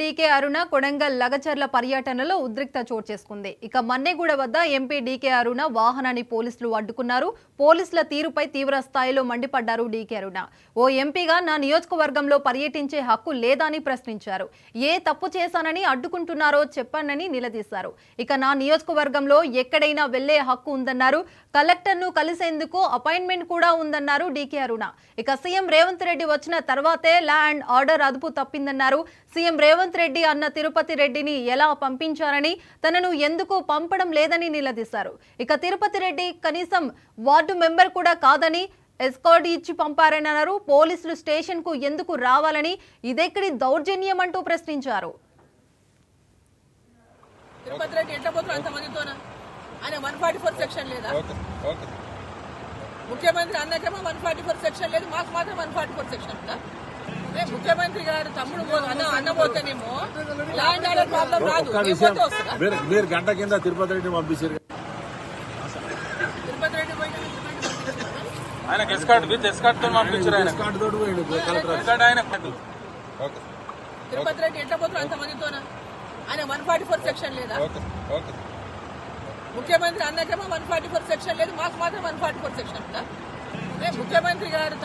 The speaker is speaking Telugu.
డీకే అరుణ కొడంగల్ లగచర్ల పర్యటనలో ఉద్రిక్త చోటు చేసుకుంది. ఇక మన్నెగూడ వద్ద ఎంపీ డీకే అరుణ వాహనాన్ని పోలీసులు అడ్డుకున్నారు. పోలీసుల తీరుపై తీవ్ర స్థాయిలో మండిపడ్డారు డీకే అరుణ. ఓ ఎంపీగా నా నియోజకవర్గంలో పర్యటించే హక్కు లేదని ప్రశ్నించారు. ఏ తప్పు చేశానని అడ్డుకుంటున్నారో చెప్పానని నిలదీశారు. ఇక నా నియోజకవర్గంలో ఎక్కడైనా వెళ్లే హక్కు ఉందన్నారు. కలెక్టర్ను కలిసేందుకు అపాయింట్మెంట్ కూడా ఉందన్నారు డీకే అరుణ. ఇక సీఎం రేవంత్ రెడ్డి వచ్చిన తర్వాతే లా అండ్ ఆర్డర్ అదుపు తప్పిందన్నారు. సీఎం రేవంత్ రెడ్డి అన్న తిరుపతి రెడ్డిని ఎలా పంపించారని, తనను ఎందుకు పంపడం లేదని నిలదీశారు. ఇక తిరుపతి రెడ్డి కనీసం వార్డు మెంబర్ కూడా కాదని ఎస్కార్ట్ ఇచ్చి పంపారని అన్నారు. పోలీసులు స్టేషన్ కు ఎందుకు రావాలని, ఇదెక్కడి దౌర్జన్యం అంటూ ప్రశ్నించారు. తిరుపతి రెడ్డి ఎట్లా పోతారు అంతమందితోనా? ఆయన 144 సెక్షన్ లేదా? ముఖ్యమంత్రి అన్నకేమో 144 సెక్షన్ లేదు, మాకు మాత్రం 144 సెక్షన్ ఉందా? ముఖ్యమంత్రి గారు తమ్ముడు అన్నపోతేనేమో ల్యాండ్ ఆర్డర్ ప్రాబ్లం రాదు. మీరు గంట కింద తిరుపతి రెడ్డి పంపించారు. తిరుపతి రెడ్డి ఆయన ఎస్కార్ట్ తో పంపించారు. తిరుపతి రెడ్డి ఎట్లా పోతారు అంతమందితోనా? ఆయన 144 సెక్షన్ లేదా? ముఖ్యమంత్రి అన్నకేమో 144 సెక్షన్ లేదు, మాకు మాత్రం 144 సెక్షన్ ఉందా? ముఖ్యమంత్రి గారు